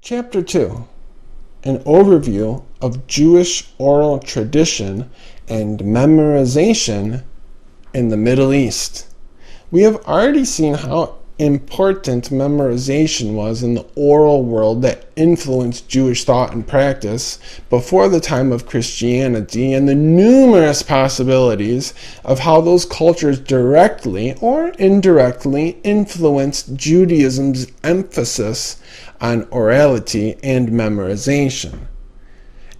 Chapter 2. An overview of Jewish oral tradition and memorization in the Middle East. We have already seen how important memorization was in the oral world that influenced Jewish thought and practice before the time of Christianity, and the numerous possibilities of how those cultures directly or indirectly influenced Judaism's emphasis on orality and memorization.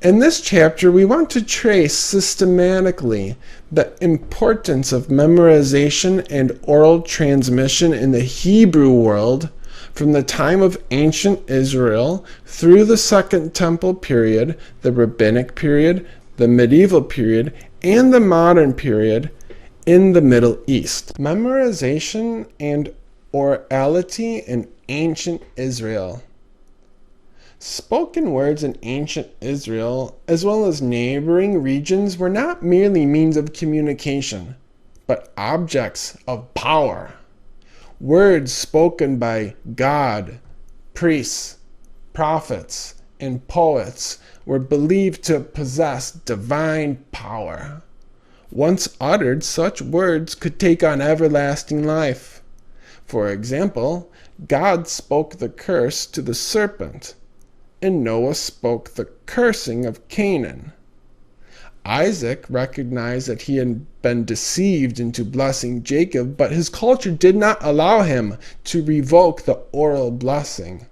In this chapter, we want to trace systematically the importance of memorization and oral transmission in the Hebrew world from the time of ancient Israel through the Second Temple period, the Rabbinic period, the medieval period, and the modern period in the Middle East. Memorization and orality in ancient Israel. Spoken words in ancient Israel, as well as neighboring regions, were not merely means of communication, but objects of power. Words spoken by God, priests, prophets, and poets were believed to possess divine power. Once uttered, such words could take on everlasting life. For example, God spoke the curse to the serpent, and Noah spoke the cursing of Canaan. Isaac recognized that he had been deceived into blessing Jacob, but his culture did not allow him to revoke the oral blessing.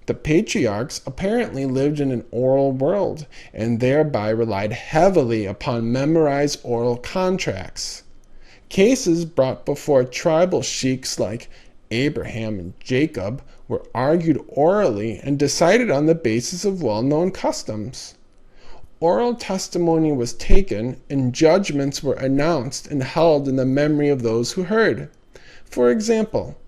The patriarchs apparently lived in an oral world, and thereby relied heavily upon memorized oral contracts. Cases brought before tribal sheiks like Abraham and Jacob were argued orally and decided on the basis of well-known customs. Oral testimony was taken, and judgments were announced and held in the memory of those who heard. For example,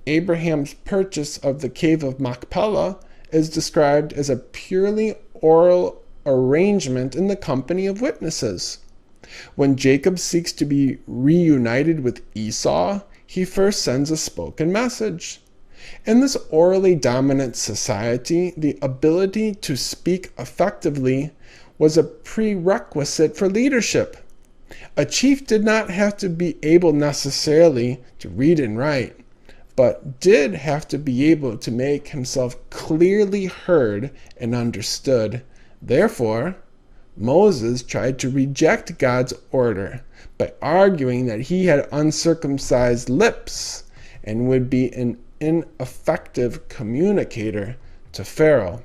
Abraham's purchase of the cave of Machpelah is described as a purely oral arrangement in the company of witnesses. When Jacob seeks to be reunited with Esau, he first sends a spoken message. In this orally dominant society, the ability to speak effectively was a prerequisite for leadership. A chief did not have to be able necessarily to read and write, but did have to be able to make himself clearly heard and understood. Therefore, Moses tried to reject God's order by arguing that he had uncircumcised lips and would be an ineffective communicator to Pharaoh.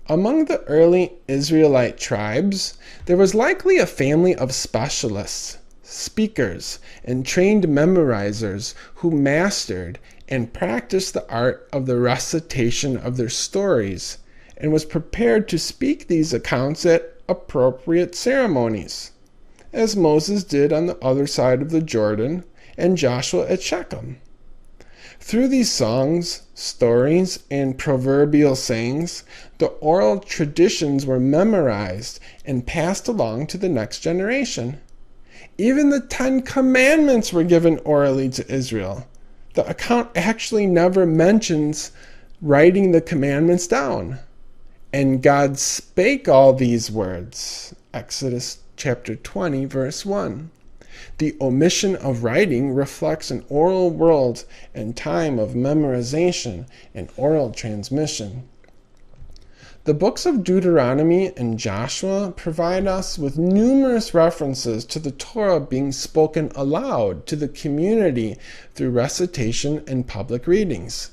Among the early Israelite tribes, there was likely a family of specialists, speakers, and trained memorizers who mastered and practiced the art of the recitation of their stories and was prepared to speak these accounts at appropriate ceremonies, as Moses did on the other side of the Jordan and Joshua at Shechem. Through these songs, stories, and proverbial sayings, the oral traditions were memorized and passed along to the next generation. Even the 10 Commandments were given orally to Israel. The account actually never mentions writing the commandments down. And God spake all these words. Exodus chapter 20, verse 1. The omission of writing reflects an oral world and time of memorization and oral transmission. The books of Deuteronomy and Joshua provide us with numerous references to the Torah being spoken aloud to the community through recitation and public readings.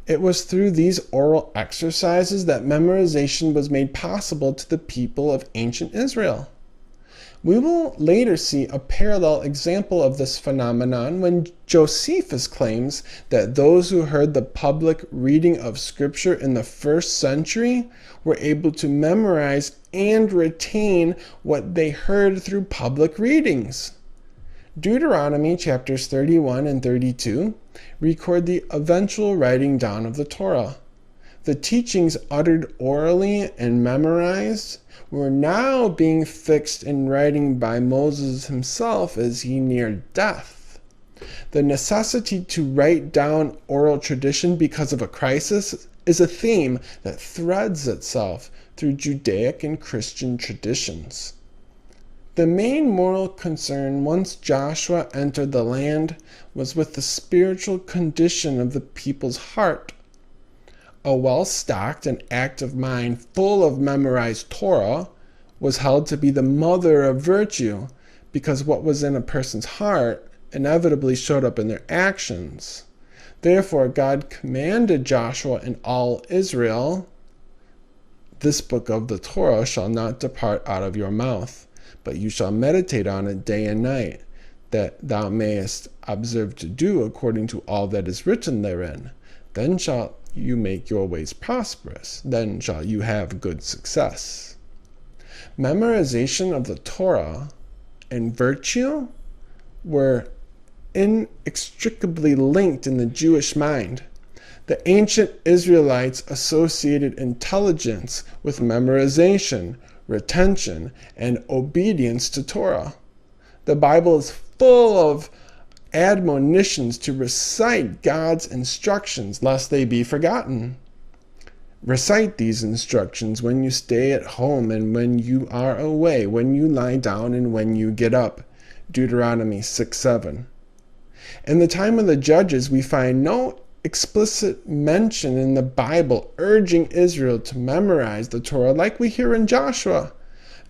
It was through these oral exercises that memorization was made possible to the people of ancient Israel. We will later see a parallel example of this phenomenon when Josephus claims that those who heard the public reading of Scripture in the first century were able to memorize and retain what they heard through public readings. Deuteronomy chapters 31 and 32 record the eventual writing down of the Torah. The teachings uttered orally and memorized were now being fixed in writing by Moses himself as he neared death. The necessity to write down oral tradition because of a crisis is a theme that threads itself through Judaic and Christian traditions. The main moral concern once Joshua entered the land was with the spiritual condition of the people's heart. A well-stocked and active mind full of memorized Torah was held to be the mother of virtue, because what was in a person's heart inevitably showed up in their actions. Therefore, God commanded Joshua and all Israel, "This book of the Torah shall not depart out of your mouth, but you shall meditate on it day and night, that thou mayest observe to do according to all that is written therein. Then shall you make your ways prosperous. Then shall you have good success." Memorization of the Torah and virtue were inextricably linked in the Jewish mind. The ancient Israelites associated intelligence with memorization, retention, and obedience to Torah. The Bible is full of admonitions to recite God's instructions lest they be forgotten. Recite these instructions when you stay at home and when you are away, when you lie down and when you get up. Deuteronomy 6:7. In the time of the Judges, we find no explicit mention in the Bible urging Israel to memorize the Torah like we hear in Joshua,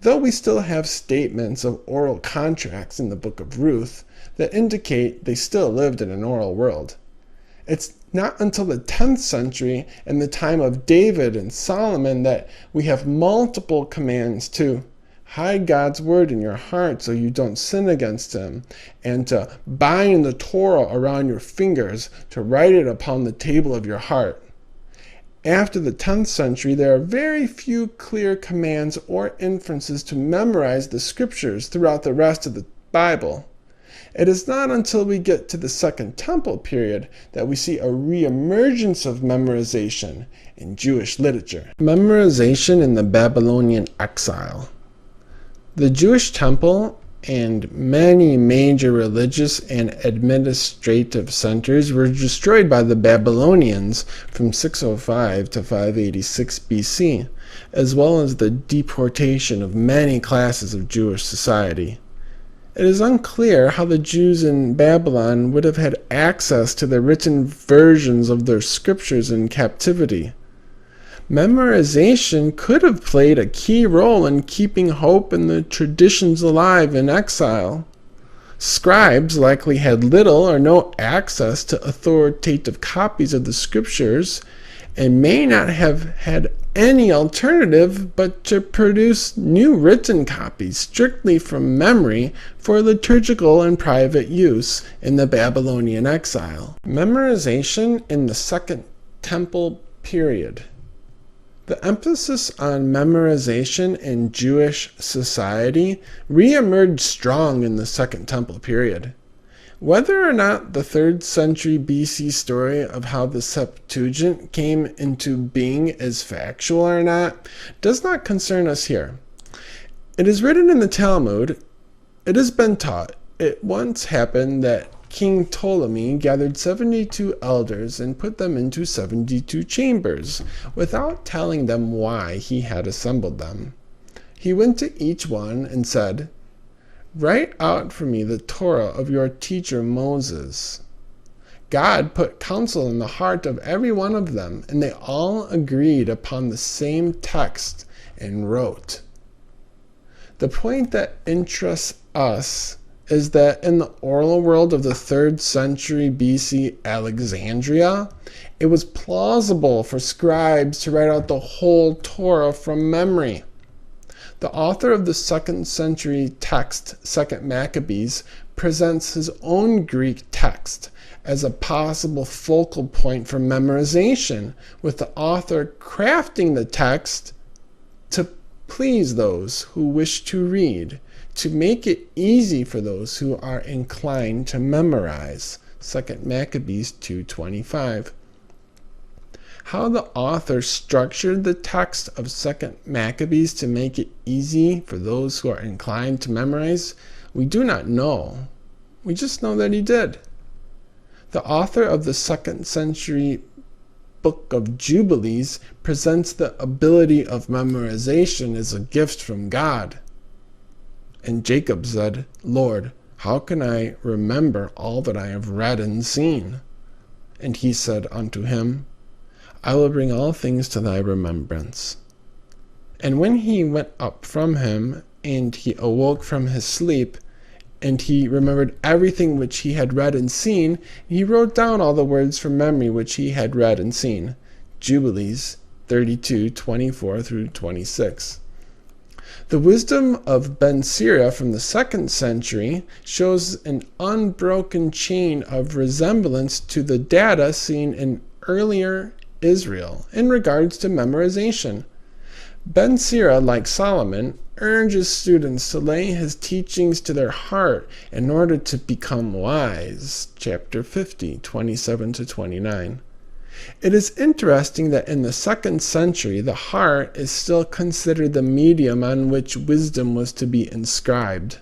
though we still have statements of oral contracts in the book of Ruth that indicate they still lived in an oral world. It's not until the 10th century and the time of David and Solomon that we have multiple commands to hide God's word in your heart so you don't sin against him, and to bind the Torah around your fingers, to write it upon the table of your heart. After the 10th century, there are very few clear commands or inferences to memorize the scriptures throughout the rest of the Bible. It is not until we get to the Second Temple period that we see a reemergence of memorization in Jewish literature. Memorization in the Babylonian exile. The Jewish temple and many major religious and administrative centers were destroyed by the Babylonians from 605 to 586 BC, as well as the deportation of many classes of Jewish society. It is unclear how the Jews in Babylon would have had access to the written versions of their scriptures in captivity. Memorization could have played a key role in keeping hope and the traditions alive in exile. Scribes likely had little or no access to authoritative copies of the scriptures and may not have had any alternative but to produce new written copies strictly from memory for liturgical and private use in the Babylonian exile. Memorization in the Second Temple period. The emphasis on memorization in Jewish society re-emerged strong in the Second Temple period. Whether or not the 3rd century BC story of how the Septuagint came into being is factual or not does not concern us here. It is written in the Talmud, it has been taught, it once happened that King Ptolemy gathered 72 elders and put them into 72 chambers, without telling them why he had assembled them. He went to each one and said, "Write out for me the Torah of your teacher Moses." God put counsel in the heart of every one of them, and they all agreed upon the same text and wrote. The point that interests us is that in the oral world of the 3rd century BC Alexandria, it was plausible for scribes to write out the whole Torah from memory. The author of the 2nd century text, 2nd Maccabees, presents his own Greek text as a possible focal point for memorization, with the author crafting the text to please those who wish to read, to make it easy for those who are inclined to memorize. 2nd Maccabees 2:25. How the author structured the text of 2nd Maccabees to make it easy for those who are inclined to memorize, we do not know. We just know that he did. The author of the 2nd century Book of Jubilees presents the ability of memorization as a gift from God. And Jacob said, "Lord, how can I remember all that I have read and seen?" And he said unto him, "I will bring all things to thy remembrance." And when he went up from him, and he awoke from his sleep, and he remembered everything which he had read and seen, he wrote down all the words from memory which he had read and seen. Jubilees 32:24 through 26. The wisdom of Ben Sira from the 2nd century shows an unbroken chain of resemblance to the data seen in earlier Israel in regards to memorization. Ben Sira, like Solomon, urges students to lay his teachings to their heart in order to become wise. Chapter 50, 27 to 29. It is interesting that in the 2nd century, the heart is still considered the medium on which wisdom was to be inscribed.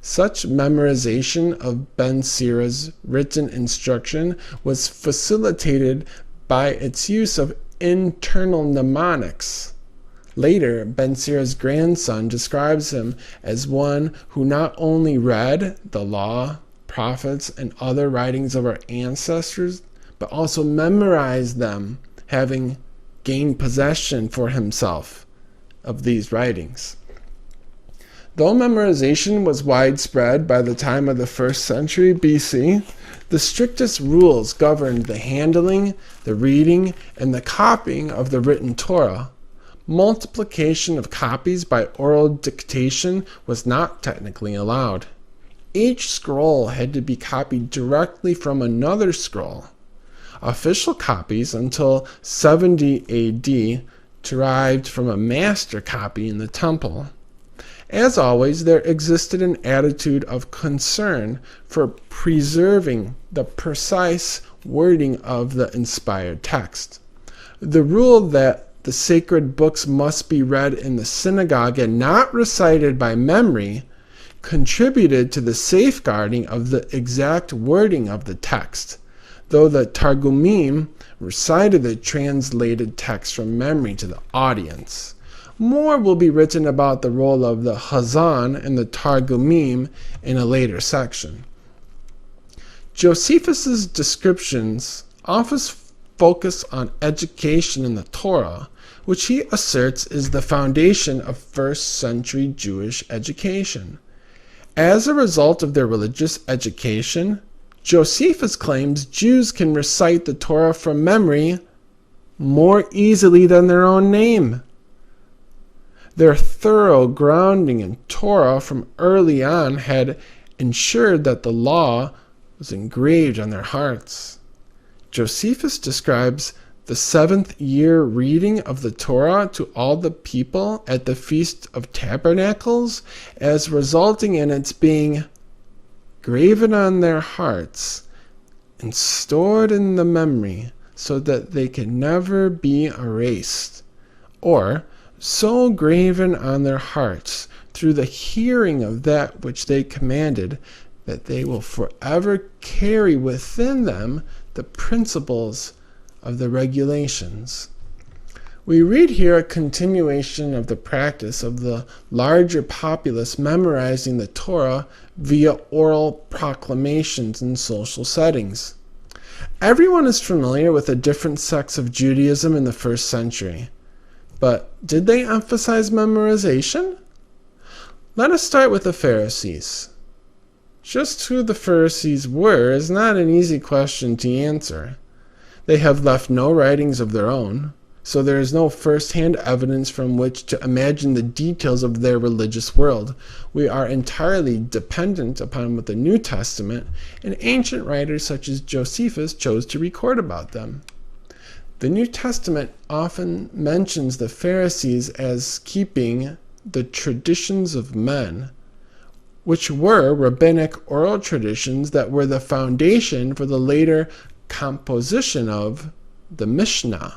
Such memorization of Ben Sira's written instruction was facilitated by its use of internal mnemonics. Later, Ben Sira's grandson describes him as one who not only read the law, prophets, and other writings of our ancestors, but also memorized them, having gained possession for himself of these writings. Though memorization was widespread by the time of the 1st century BC, the strictest rules governed the handling, the reading, and the copying of the written Torah. Multiplication of copies by oral dictation was not technically allowed. Each scroll had to be copied directly from another scroll. Official copies until 70 AD derived from a master copy in the temple. As always, there existed an attitude of concern for preserving the precise wording of the inspired text. The rule that the sacred books must be read in the synagogue and not recited by memory contributed to the safeguarding of the exact wording of the text, though the Targumim recited the translated text from memory to the audience. More will be written about the role of the Hazan and the Targumim in a later section. Josephus's descriptions often focus on education in the Torah, which he asserts is the foundation of 1st century Jewish education. As a result of their religious education, Josephus claims Jews can recite the Torah from memory more easily than their own name. Their thorough grounding in Torah from early on had ensured that the law was engraved on their hearts. Josephus describes the 7th year reading of the Torah to all the people at the Feast of Tabernacles as resulting in its being graven on their hearts and stored in the memory so that they can never be erased, or so graven on their hearts through the hearing of that which they commanded that they will forever carry within them the principles of the regulations. We read here a continuation of the practice of the larger populace memorizing the Torah via oral proclamations in social settings. Everyone is familiar with the different sects of Judaism in the 1st century, but did they emphasize memorization? Let us start with the Pharisees. Just who the Pharisees were is not an easy question to answer. They have left no writings of their own, so there is no first-hand evidence from which to imagine the details of their religious world. We are entirely dependent upon what the New Testament and ancient writers such as Josephus chose to record about them. The New Testament often mentions the Pharisees as keeping the traditions of men, which were rabbinic oral traditions that were the foundation for the later composition of the Mishnah.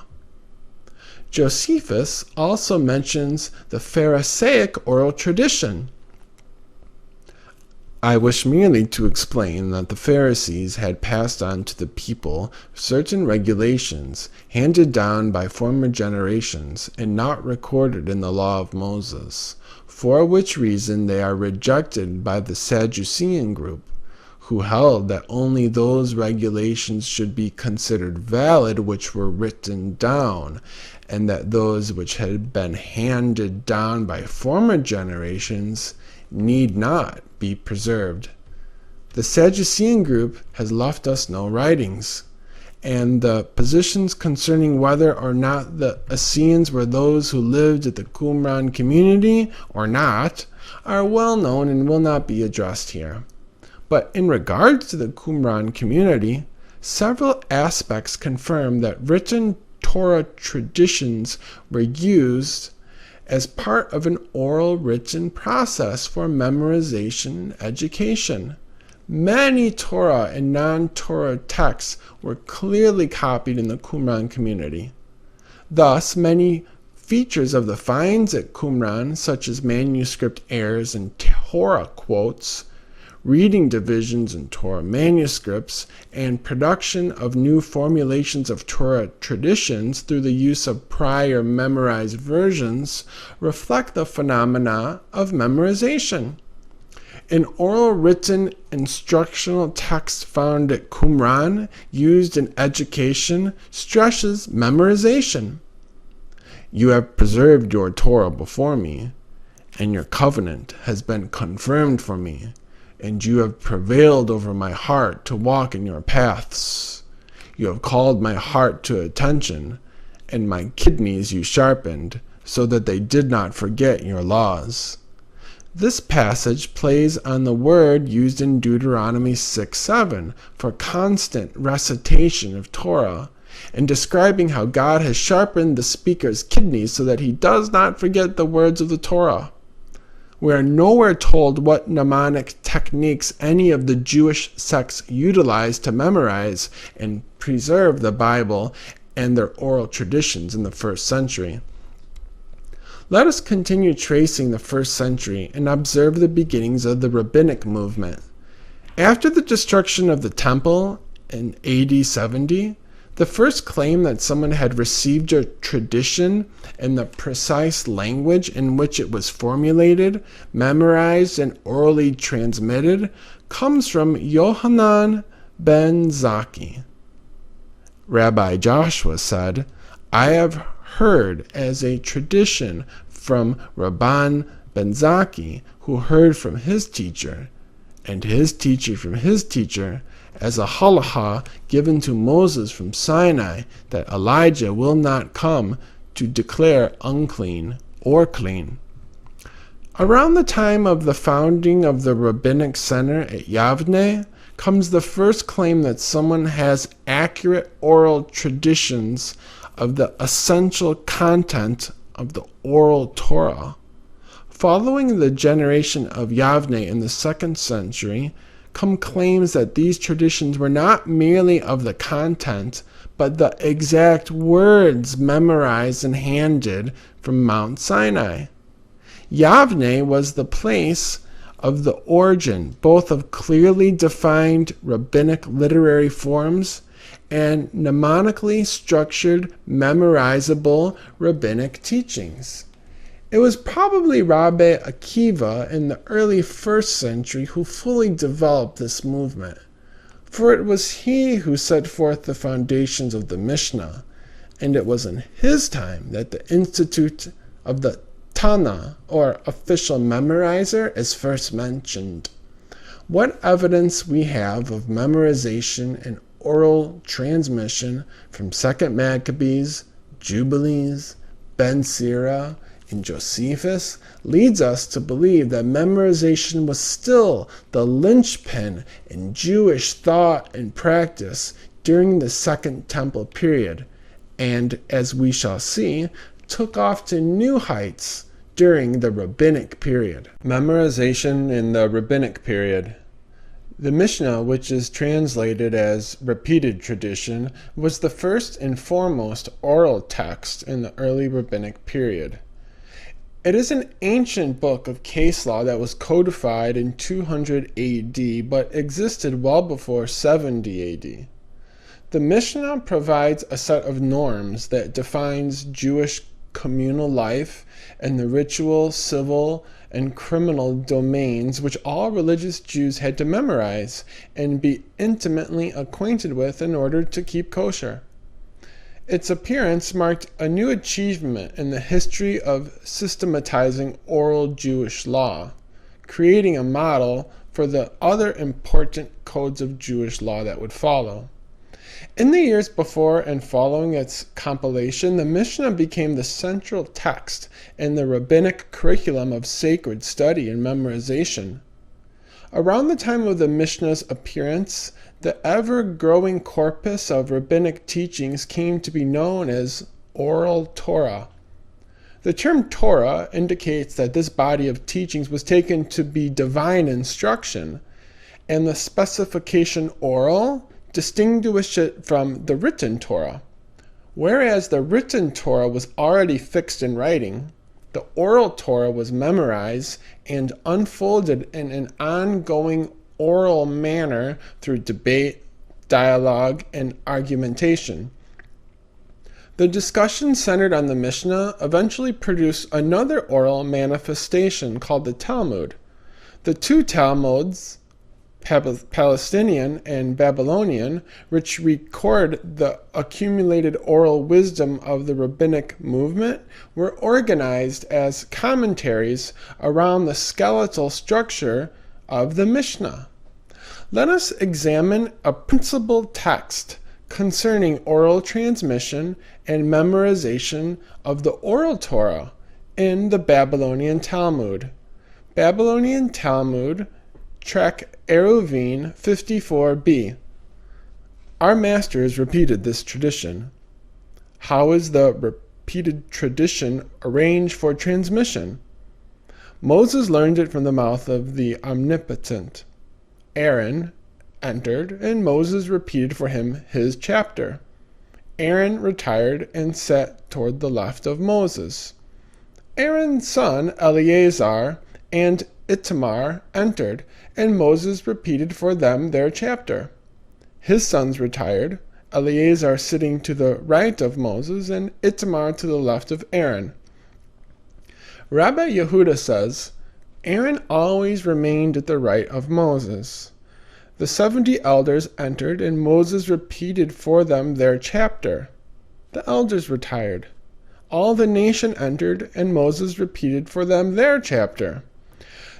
Josephus also mentions the Pharisaic oral tradition. I wish merely to explain that the Pharisees had passed on to the people certain regulations handed down by former generations and not recorded in the law of Moses, for which reason they are rejected by the Sadducean group, who held that only those regulations should be considered valid which were written down, and that those which had been handed down by former generations need not be preserved. The Sadducean group has left us no writings, and the positions concerning whether or not the Essenes were those who lived at the Qumran community or not are well known and will not be addressed here. But in regards to the Qumran community, several aspects confirm that written Torah traditions were used as part of an oral written process for memorization education. Many Torah and non-Torah texts were clearly copied in the Qumran community. Thus, many features of the finds at Qumran, such as manuscript errors and Torah quotes, reading divisions in Torah manuscripts, and production of new formulations of Torah traditions through the use of prior memorized versions, reflect the phenomena of memorization. An oral written instructional text found at Qumran used in education stresses memorization. You have preserved your Torah before me, and your covenant has been confirmed for me, and you have prevailed over my heart to walk in your paths. You have called my heart to attention, and my kidneys you sharpened, so that they did not forget your laws. This passage plays on the word used in Deuteronomy 6:7 for constant recitation of Torah, and describing how God has sharpened the speaker's kidneys so that he does not forget the words of the Torah. We are nowhere told what mnemonic techniques any of the Jewish sects utilized to memorize and preserve the Bible and their oral traditions in the first century. Let us continue tracing the first century and observe the beginnings of the rabbinic movement. After the destruction of the temple in AD 70, the first claim that someone had received a tradition in the precise language in which it was formulated, memorized, and orally transmitted comes from Yohanan ben Zakkai. Rabbi Joshua said, "I have heard as a tradition from Rabban ben Zakkai, who heard from his teacher, and his teacher from his teacher, as a halacha given to Moses from Sinai, that Elijah will not come to declare unclean or clean." Around the time of the founding of the rabbinic center at Yavne comes the first claim that someone has accurate oral traditions of the essential content of the oral Torah. Following the generation of Yavne in the 2nd century, come claims that these traditions were not merely of the content, but the exact words memorized and handed from Mount Sinai. Yavne was the place of the origin, both of clearly defined rabbinic literary forms and mnemonically structured, memorizable rabbinic teachings. It was probably Rabbi Akiva in the early 1st century who fully developed this movement, for it was he who set forth the foundations of the Mishnah, and it was in his time that the institute of the Tana, or official memorizer, is first mentioned. What evidence we have of memorization and oral transmission from 2nd Maccabees, Jubilees, Ben Sira, and Josephus leads us to believe that memorization was still the linchpin in Jewish thought and practice during the Second Temple period, and, as we shall see, took off to new heights during the Rabbinic period. Memorization in the Rabbinic period. The Mishnah, which is translated as repeated tradition, was the first and foremost oral text in the early Rabbinic period. It is an ancient book of case law that was codified in 200 AD, but existed well before 70 AD. The Mishnah provides a set of norms that defines Jewish communal life and the ritual, civil, and criminal domains which all religious Jews had to memorize and be intimately acquainted with in order to keep kosher. Its appearance marked a new achievement in the history of systematizing oral Jewish law, creating a model for the other important codes of Jewish law that would follow. In the years before and following its compilation, the Mishnah became the central text in the rabbinic curriculum of sacred study and memorization. Around the time of the Mishnah's appearance, the ever-growing corpus of rabbinic teachings came to be known as oral Torah. The term Torah indicates that this body of teachings was taken to be divine instruction, and the specification oral distinguished it from the written Torah. Whereas the written Torah was already fixed in writing, the oral Torah was memorized and unfolded in an ongoing oral manner through debate, dialogue, and argumentation. The discussion centered on the Mishnah eventually produced another oral manifestation called the Talmud. The two Talmuds, Palestinian and Babylonian, which record the accumulated oral wisdom of the rabbinic movement, were organized as commentaries around the skeletal structure of the Mishnah. Let us examine a principal text concerning oral transmission and memorization of the oral Torah in the Babylonian Talmud. Babylonian Talmud, Tract Eruvin 54b. Our masters repeated this tradition. How is the repeated tradition arranged for transmission? Moses learned it from the mouth of the Omnipotent. Aaron entered, and Moses repeated for him his chapter. Aaron retired and sat toward the left of Moses. Aaron's son Eleazar and Itamar entered, and Moses repeated for them their chapter. His sons retired, Eleazar sitting to the right of Moses, and Itamar to the left of Aaron. Rabbi Yehuda says, Aaron always remained at the right of Moses. The 70 elders entered, and Moses repeated for them their chapter. The elders retired. All the nation entered, and Moses repeated for them their chapter.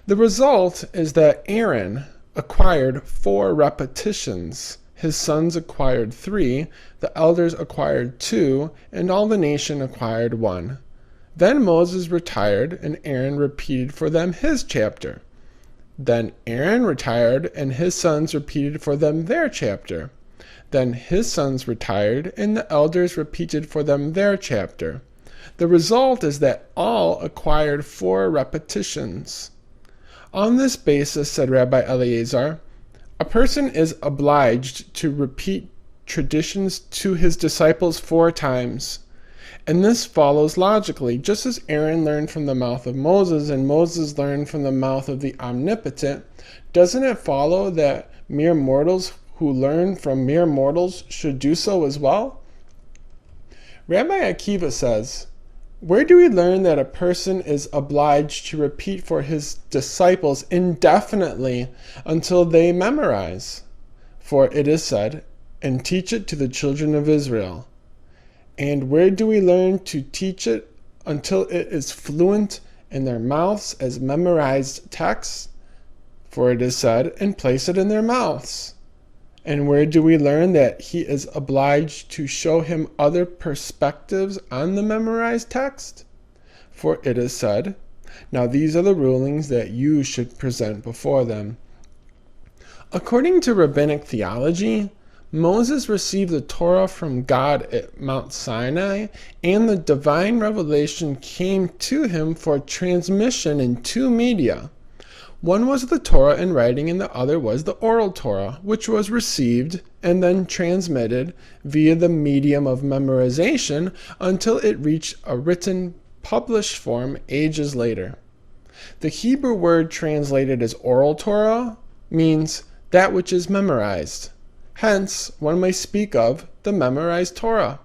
The result is that Aaron acquired 4 repetitions. His sons acquired 3, the elders acquired 2, and all the nation acquired 1. Then Moses retired, and Aaron repeated for them his chapter. Then Aaron retired, and his sons repeated for them their chapter. Then his sons retired, and the elders repeated for them their chapter. The result is that all acquired 4 repetitions. On this basis, said Rabbi Eleazar, a person is obliged to repeat traditions to his disciples 4 times. And this follows logically, just as Aaron learned from the mouth of Moses and Moses learned from the mouth of the Omnipotent. Doesn't it follow that mere mortals who learn from mere mortals should do so as well? Rabbi Akiva says, where do we learn that a person is obliged to repeat for his disciples indefinitely until they memorize? For it is said, and teach it to the children of Israel. And where do we learn to teach it until it is fluent in their mouths as memorized texts? For it is said, and place it in their mouths. And where do we learn that he is obliged to show him other perspectives on the memorized text? For it is said, now these are the rulings that you should present before them. According to rabbinic theology, Moses received the Torah from God at Mount Sinai, and the divine revelation came to him for transmission in 2 media. One was the Torah in writing, and the other was the oral Torah, which was received and then transmitted via the medium of memorization until it reached a written published form ages later. The Hebrew word translated as oral Torah means that which is memorized. Hence, one may speak of the memorized Torah.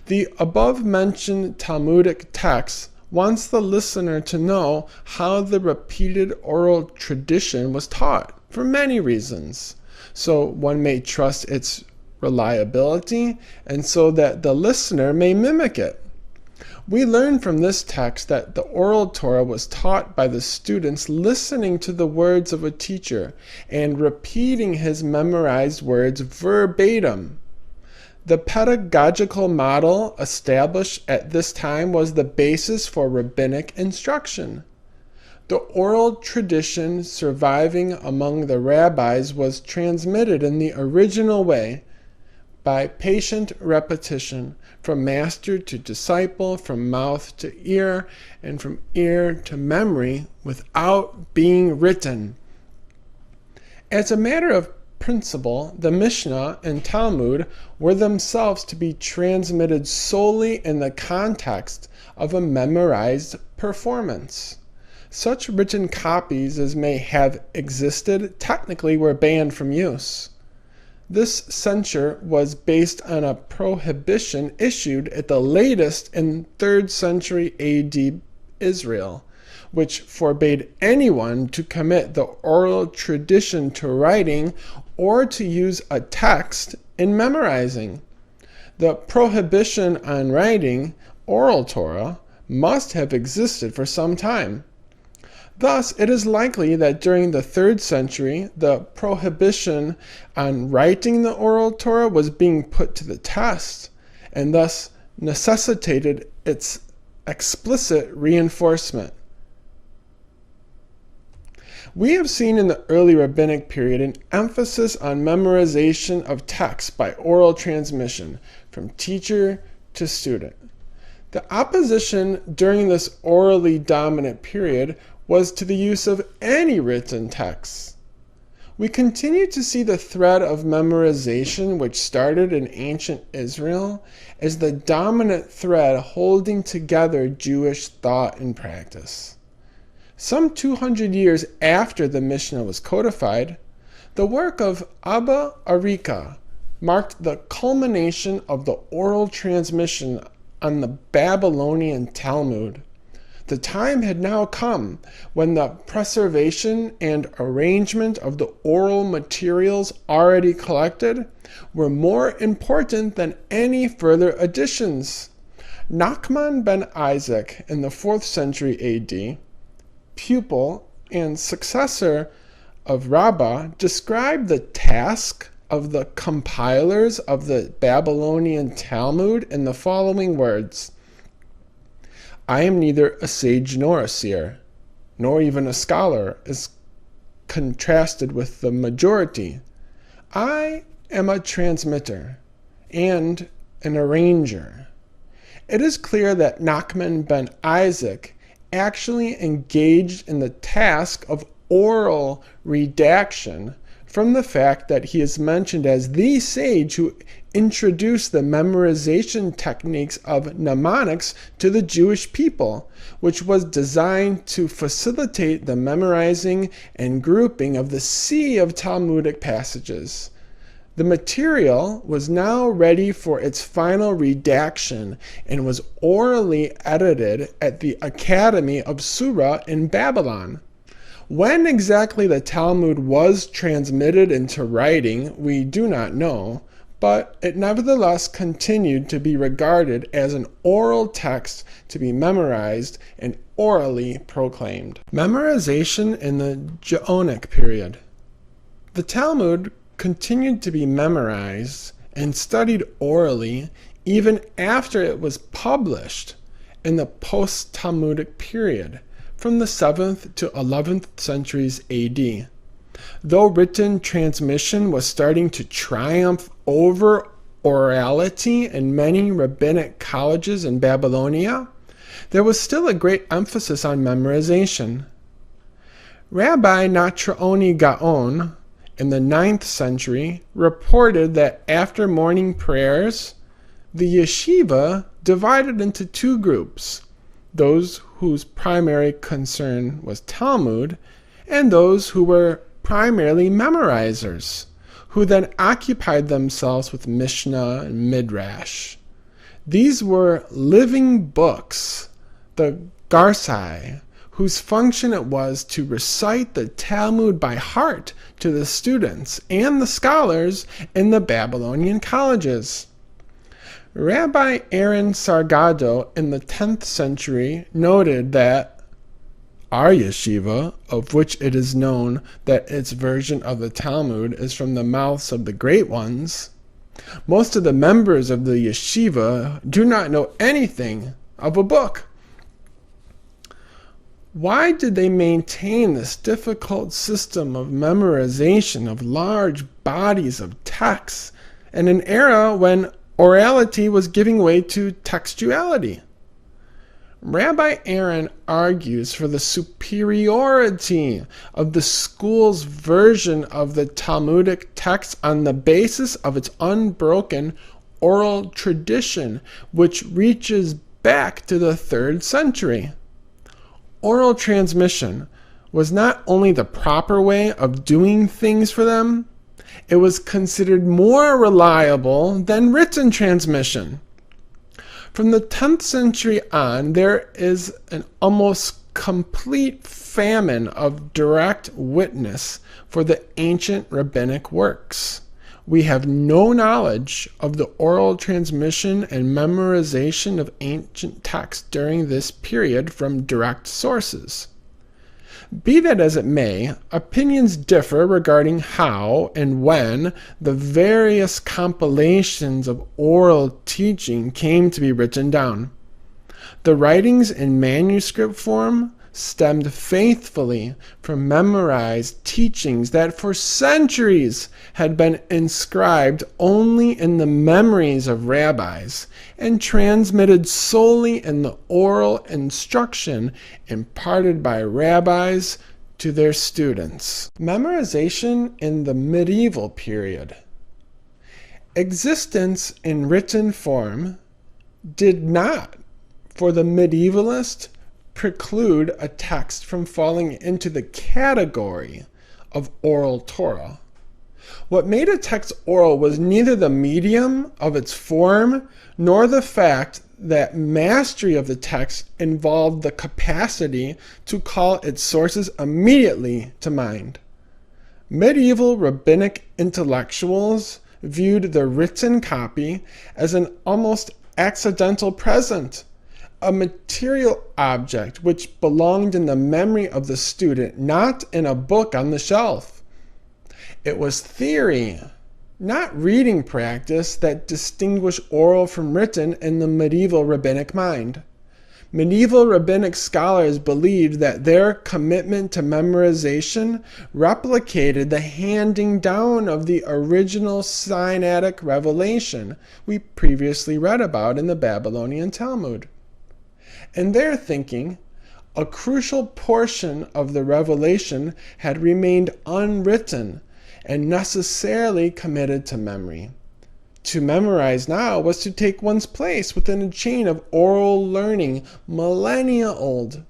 The above-mentioned Talmudic text wants the listener to know how the repeated oral tradition was taught for many reasons, so one may trust its reliability and so that the listener may mimic it. We learn from this text that the oral Torah was taught by the students listening to the words of a teacher and repeating his memorized words verbatim. The pedagogical model established at this time was the basis for rabbinic instruction. The oral tradition surviving among the rabbis was transmitted in the original way, by patient repetition, from master to disciple, from mouth to ear, and from ear to memory, without being written. As a matter of principle, the Mishnah and Talmud were themselves to be transmitted solely in the context of a memorized performance. Such written copies as may have existed technically were banned from use. This censure was based on a prohibition issued at the latest in 3rd century AD Israel, which forbade anyone to commit the oral tradition to writing or to use a text in memorizing. The prohibition on writing oral Torah must have existed for some time. Thus, it is likely that during the 3rd century, the prohibition on writing the oral Torah was being put to the test, and thus necessitated its explicit reinforcement. We have seen in the early rabbinic period an emphasis on memorization of texts by oral transmission from teacher to student. The opposition during this orally dominant period was to the use of any written text. We continue to see the thread of memorization which started in ancient Israel as the dominant thread holding together Jewish thought and practice. Some 200 years after the Mishnah was codified, the work of Abba Arika marked the culmination of the oral transmission on the Babylonian Talmud. The time had now come when the preservation and arrangement of the oral materials already collected were more important than any further additions. Nachman ben Isaac in the 4th century AD, pupil and successor of Rabbah, described the task of the compilers of the Babylonian Talmud in the following words: I am neither a sage nor a seer, nor even a scholar, as contrasted with the majority. I am a transmitter and an arranger. It is clear that Nachman ben Isaac actually engaged in the task of oral redaction from the fact that he is mentioned as the sage who introduced the memorization techniques of mnemonics to the Jewish people, which was designed to facilitate the memorizing and grouping of the sea of Talmudic passages. The material was now ready for its final redaction and was orally edited at the Academy of Sura in Babylon. When exactly the Talmud was transmitted into writing, we do not know, but it nevertheless continued to be regarded as an oral text to be memorized and orally proclaimed. Memorization in the Gaonic period. The Talmud continued to be memorized and studied orally even after it was published in the post-Talmudic period, from the 7th to 11th centuries AD. Though written transmission was starting to triumph over orality in many rabbinic colleges in Babylonia, there was still a great emphasis on memorization. Rabbi Natraoni Gaon, in the 9th century, reported that after morning prayers, the yeshiva divided into 2 groups. those whose primary concern was Talmud, and those who were primarily memorizers, who then occupied themselves with Mishnah and Midrash. These were living books, the Garsai, whose function it was to recite the Talmud by heart to the students and the scholars in the Babylonian colleges. Rabbi Aaron Sargado in the 10th century noted that our yeshiva, of which it is known that its version of the Talmud is from the mouths of the great ones, most of the members of the yeshiva do not know anything of a book. Why did they maintain this difficult system of memorization of large bodies of texts in an era when orality was giving way to textuality? Rabbi Aaron argues for the superiority of the school's version of the Talmudic text on the basis of its unbroken oral tradition, which reaches back to the 3rd century. Oral transmission was not only the proper way of doing things for them, it was considered more reliable than written transmission. From the 10th century on, there is an almost complete famine of direct witness for the ancient rabbinic works. We have no knowledge of the oral transmission and memorization of ancient texts during this period from direct sources. Be that as it may, opinions differ regarding how and when the various compilations of oral teaching came to be written down. The writings in manuscript form stemmed faithfully from memorized teachings that for centuries had been inscribed only in the memories of rabbis and transmitted solely in the oral instruction imparted by rabbis to their students. Memorization in the medieval period. Existence in written form did not, for the medievalist, preclude a text from falling into the category of oral Torah. What made a text oral was neither the medium of its form nor the fact that mastery of the text involved the capacity to call its sources immediately to mind. Medieval rabbinic intellectuals viewed the written copy as an almost accidental present, a material object which belonged in the memory of the student, not in a book on the shelf. It was theory, not reading practice, that distinguished oral from written in the medieval rabbinic mind. Medieval rabbinic scholars believed that their commitment to memorization replicated the handing down of the original Sinaitic revelation we previously read about in the Babylonian Talmud. In their thinking, a crucial portion of the revelation had remained unwritten and necessarily committed to memory. To memorize now was to take one's place within a chain of oral learning millennia old.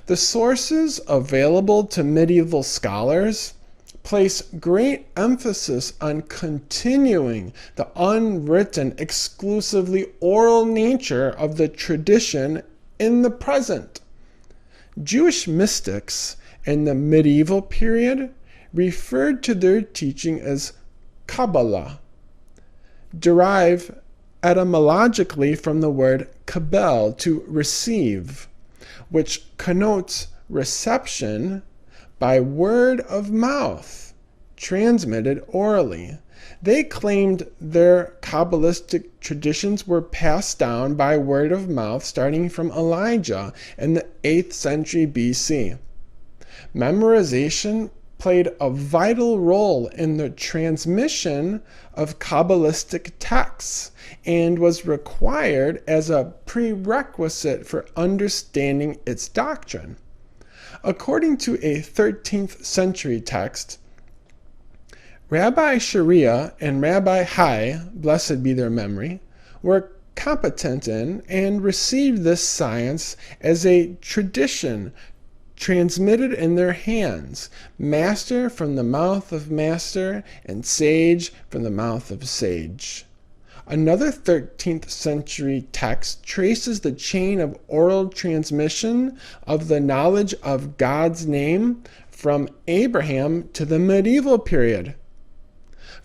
The sources available to medieval scholars place great emphasis on continuing the unwritten, exclusively oral nature of the tradition in the present. Jewish mystics in the medieval period referred to their teaching as Kabbalah, derived etymologically from the word kabel, to receive, which connotes reception by word of mouth, transmitted orally. They claimed their Kabbalistic traditions were passed down by word of mouth starting from Elijah in the 8th century BC. Memorization played a vital role in the transmission of Kabbalistic texts and was required as a prerequisite for understanding its doctrine. According to a 13th century text, Rabbi Sharia and Rabbi Hai, blessed be their memory, were competent in and received this science as a tradition transmitted in their hands, master from the mouth of master and sage from the mouth of sage. Another 13th century text traces the chain of oral transmission of the knowledge of God's name from Abraham to the medieval period.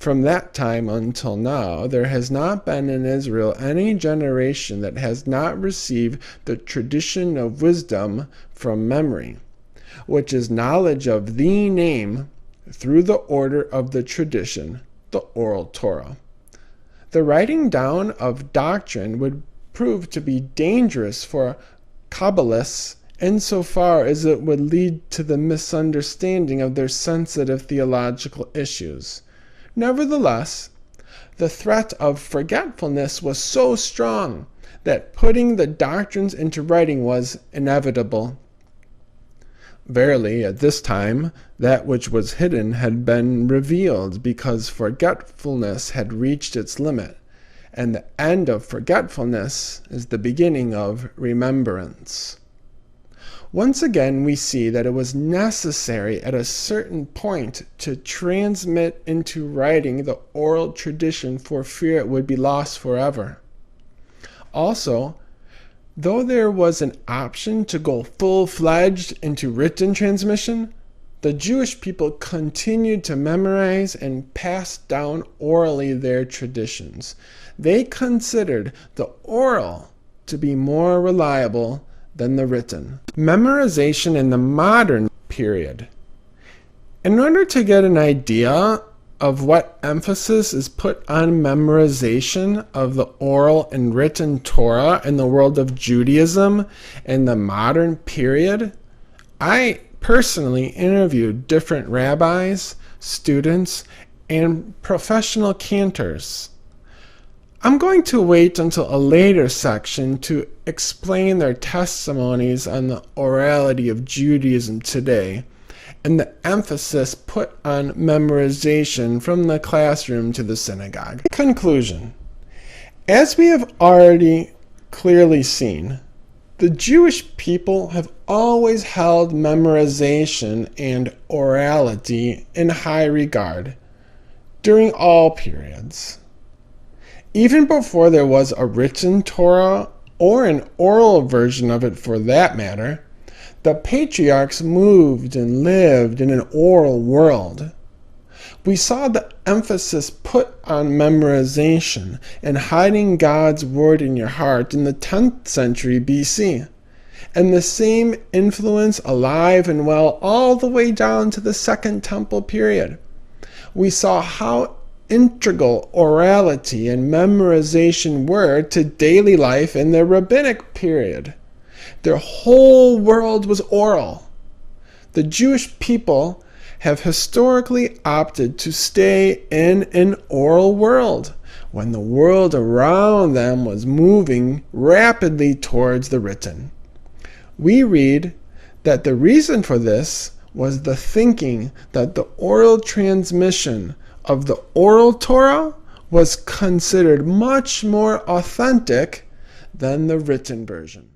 From that time until now, there has not been in Israel any generation that has not received the tradition of wisdom from memory, which is knowledge of the name through the order of the tradition, the oral Torah. The writing down of doctrine would prove to be dangerous for Kabbalists insofar as it would lead to the misunderstanding of their sensitive theological issues. Nevertheless, the threat of forgetfulness was so strong that putting the doctrines into writing was inevitable. Verily, at this time, that which was hidden had been revealed, because forgetfulness had reached its limit, and the end of forgetfulness is the beginning of remembrance. Once again, we see that it was necessary at a certain point to transmit into writing the oral tradition for fear it would be lost forever. Also, though there was an option to go full-fledged into written transmission, the Jewish people continued to memorize and pass down orally their traditions. They considered the oral to be more reliable than the written. Memorization in the modern period. In order to get an idea of what emphasis is put on memorization of the oral and written Torah in the world of Judaism in the modern period, I personally interviewed different rabbis, students, and professional cantors. I'm going to wait until a later section to explain their testimonies on the orality of Judaism today and the emphasis put on memorization from the classroom to the synagogue. Conclusion. As we have already clearly seen, the Jewish people have always held memorization and orality in high regard during all periods. Even before there was a written Torah, or an oral version of it for that matter, the patriarchs moved and lived in an oral world. We saw the emphasis put on memorization and hiding God's word in your heart in the 10th century BC, and the same influence alive and well all the way down to the Second Temple period. We saw how integral orality and memorization were to daily life in the rabbinic period. Their whole world was oral. The Jewish people have historically opted to stay in an oral world when the world around them was moving rapidly towards the written. We read that the reason for this was the thinking that the oral transmission of the oral Torah was considered much more authentic than the written version.